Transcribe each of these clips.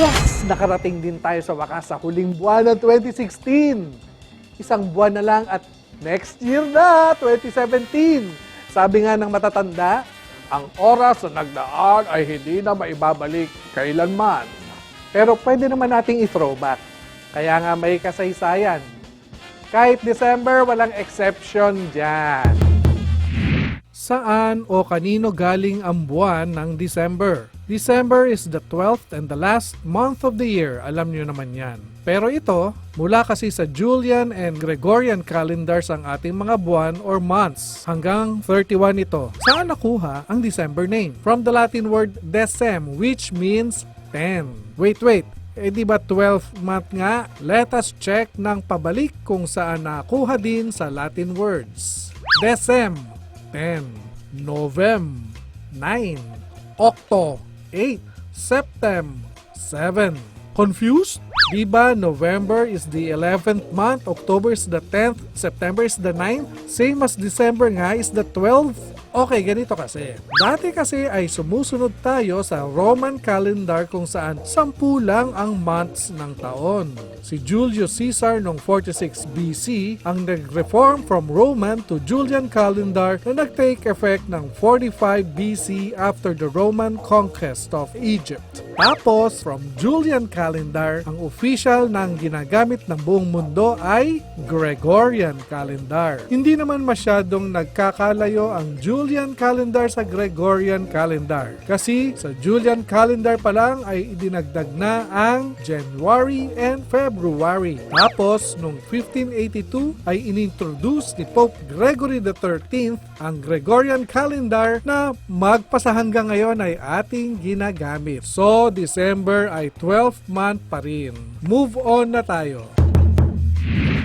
Yes! Nakarating din tayo sa wakas sa huling buwan ng 2016. Isang buwan na lang at next year na, 2017. Sabi nga ng matatanda, ang oras na nagdaan ay hindi na maibabalik kailanman. Pero pwede naman nating i-throwback. Kaya nga may kasaysayan. Kahit December, walang exception dyan. Saan o kanino galing ang buwan ng December? December is the 12th and the last month of the year. Alam nyo naman yan. Pero ito, mula kasi sa Julian and Gregorian calendars ang ating mga buwan or months. Hanggang 31 ito. Saan nakuha ang December name? From the Latin word decem, which means 10. Wait. Di ba 12th month nga? Let us check ng pabalik kung saan nakuha din sa Latin words. Decem, 10. Novem, 9. Octo, 8. Septem, 7. Confused? Diba November is the 11th month, October is the 10th, September is the 9th, same as December nga is the 12th? Okay, ganito kasi. Dati kasi ay sumusunod tayo sa Roman calendar kung saan 10 lang ang months ng taon. Si Julius Caesar noong 46 BC ang nag-reform from Roman to Julian calendar na nag-take effect ng 45 BC after the Roman conquest of Egypt. Tapos, from Julian calendar, ang official ng ginagamit ng buong mundo ay Gregorian calendar. Hindi naman masyadong nagkakalayo ang Julian calendar sa Gregorian calendar. Kasi sa Julian calendar pa lang ay idinagdag na ang January and February. Tapos, noong 1582 ay inintroduce ni Pope Gregory XIII ang Gregorian calendar na magpasa hanggang ngayon ay ating ginagamit. So, December ay 12th month pa rin. Move on na tayo.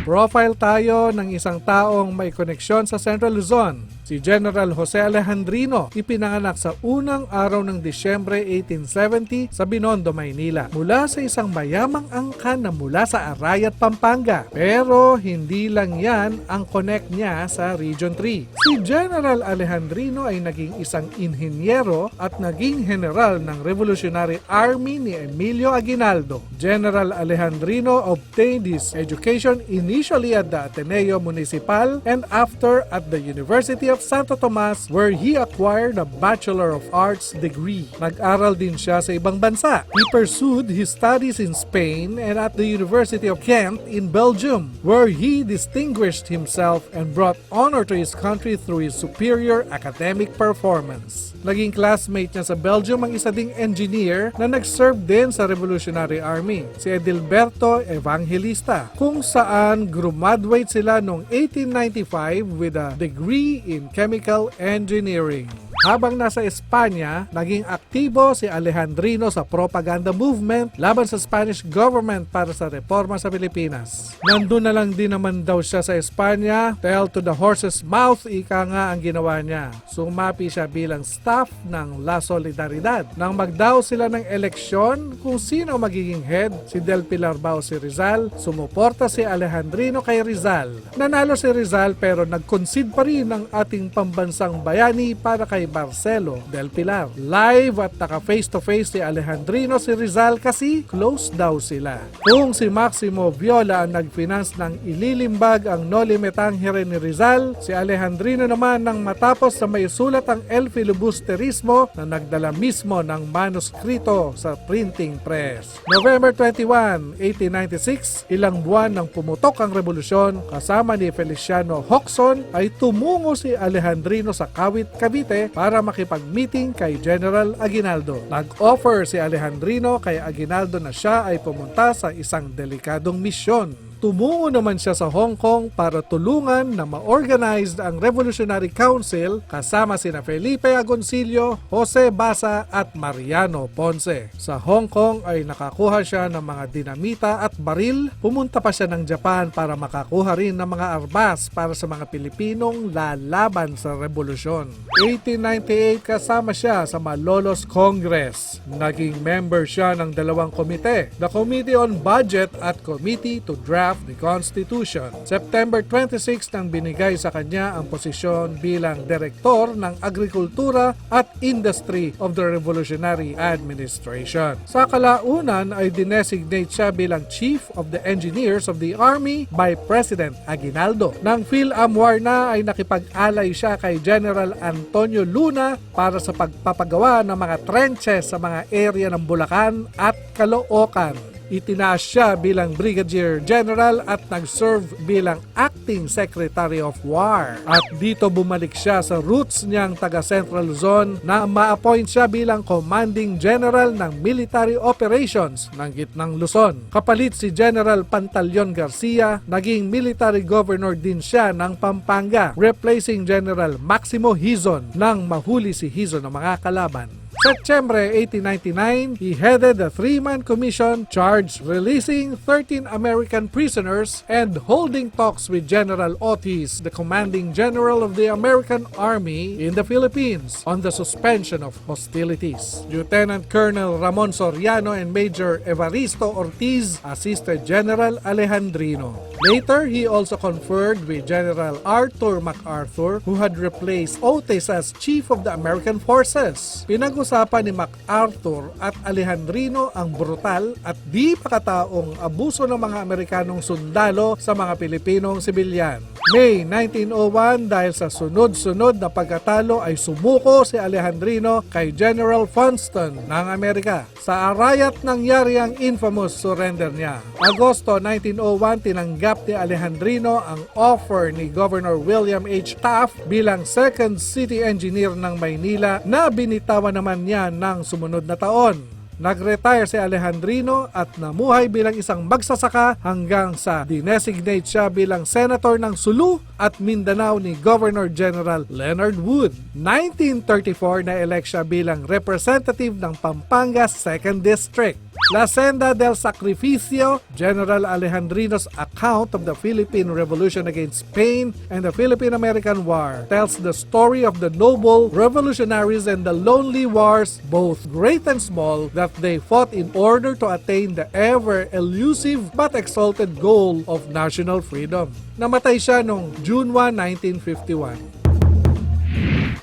Profile tayo ng isang taong may koneksyon sa Central Luzon. Si General Jose Alejandrino, ipinanganak sa unang araw ng Disyembre 1870 sa Binondo, Maynila. Mula sa isang mayamang angkan na mula sa Arayat, Pampanga. Pero hindi lang yan ang connect niya sa Region 3. Si General Alejandrino ay naging isang inhinyero at naging general ng Revolutionary Army ni Emilio Aguinaldo. General Alejandrino obtained his education initially at the Ateneo Municipal and after at the University of Santo Tomas where he acquired a Bachelor of Arts degree. Nag-aral din siya sa ibang bansa. He pursued his studies in Spain and at the University of Kent in Belgium where he distinguished himself and brought honor to his country through his superior academic performance. Naging classmate niya sa Belgium ang isa ding engineer na nag-serve din sa Revolutionary Army, si Edilberto Evangelista, kung saan graduate sila noong 1895 with a degree in chemical engineering. Habang nasa Espanya, naging aktibo si Alejandrino sa propaganda movement laban sa Spanish government para sa reforma sa Pilipinas. Nandun na lang din naman daw siya sa Espanya, tell to the horse's mouth, ika nga ang ginawa niya. Sumapi siya bilang staff ng La Solidaridad. Nang magdaw sila ng eleksyon kung sino magiging head, si Del Pilar ba o si Rizal, sumuporta si Alejandrino kay Rizal. Nanalo si Rizal pero nag-concede pa rin ang ating pambansang bayani para kay Marcelo Del Pilar. Live at naka face to face si Alejandrino si Rizal kasi close daw sila. Kung si Maximo Viola ang nag-finance ng ililimbag ang Noli Me Tangere ni Rizal, si Alejandrino naman nang matapos na may sulat ang El Filibusterismo na nagdala mismo ng manuskrito sa printing press. November 21, 1896, ilang buwan nang pumutok ang revolusyon, kasama ni Feliciano Hoxon ay tumungo si Alejandrino sa Kawit, Cavite para makipag-meeting kay General Aguinaldo. Nag-offer si Alejandrino kay Aguinaldo na siya ay pumunta sa isang delikadong misyon. Tumungo naman siya sa Hong Kong para tulungan na ma-organize ang Revolutionary Council kasama sina Felipe Agoncillo, Jose Basa at Mariano Ponce. Sa Hong Kong ay nakakuha siya ng mga dinamita at baril. Pumunta pa siya ng Japan para makakuha rin ng mga armas para sa mga Pilipinong lalaban sa revolusyon. 1898 kasama siya sa Malolos Congress. Naging member siya ng dalawang komite, the Committee on Budget at Committee to Draft draft the Constitution. September 26 nang binigay sa kanya ang posisyon bilang Direktor ng Agrikultura at Industry of the Revolutionary Administration. Sa kalaunan ay dinesignate siya bilang Chief of the Engineers of the Army by President Aguinaldo. Nang PhilAmWar na ay nakipag-alay siya kay General Antonio Luna para sa pagpapagawa ng mga trenches sa mga area ng Bulacan at Caloocan. Itinaas siya bilang Brigadier General at nag-serve bilang Acting Secretary of War. At dito bumalik siya sa roots niyang taga Central Luzon na ma-appoint siya bilang Commanding General ng Military Operations ng Gitnang Luzon. Kapalit si General Pantaleon Garcia, naging Military Governor din siya ng Pampanga, replacing General Maximo Hizon nang mahuli si Hizon ng mga kalaban. September 1899, he headed a three-man commission charged releasing 13 American prisoners and holding talks with General Otis, the commanding general of the American Army in the Philippines, on the suspension of hostilities. Lieutenant Colonel Ramon Soriano and Major Evaristo Ortiz assisted General Alejandrino. Later, he also conferred with General Arthur MacArthur, who had replaced Otis as Chief of the American Forces. Pinag-usapan ni MacArthur at Alejandrino ang brutal at di pakataong abuso ng mga Amerikanong sundalo sa mga Pilipinong sibilyan. May 1901, dahil sa sunod-sunod na pagkatalo ay sumuko si Alejandrino kay General Funston ng Amerika. Sa arayat nangyari ang infamous surrender niya. Agosto 1901, tinanggap ni Alejandrino ang offer ni Governor William H. Taft bilang second city engineer ng Maynila na binitawan naman niya ng sumunod na taon. Nag-retire si Alejandrino at namuhay bilang isang magsasaka hanggang sa dinesignate siya bilang senator ng Sulu at Mindanao ni Governor General Leonard Wood. 1934 na elect siya bilang representative ng Pampanga 2nd District. La Senda del Sacrificio, General Alejandrino's account of the Philippine Revolution against Spain and the Philippine-American War, tells the story of the noble revolutionaries and the lonely wars, both great and small, that they fought in order to attain the ever-elusive but exalted goal of national freedom. Namatay siya noong June 1, 1951.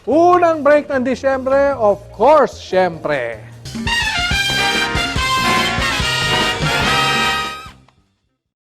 Unang break ng Disyembre, of course, syempre,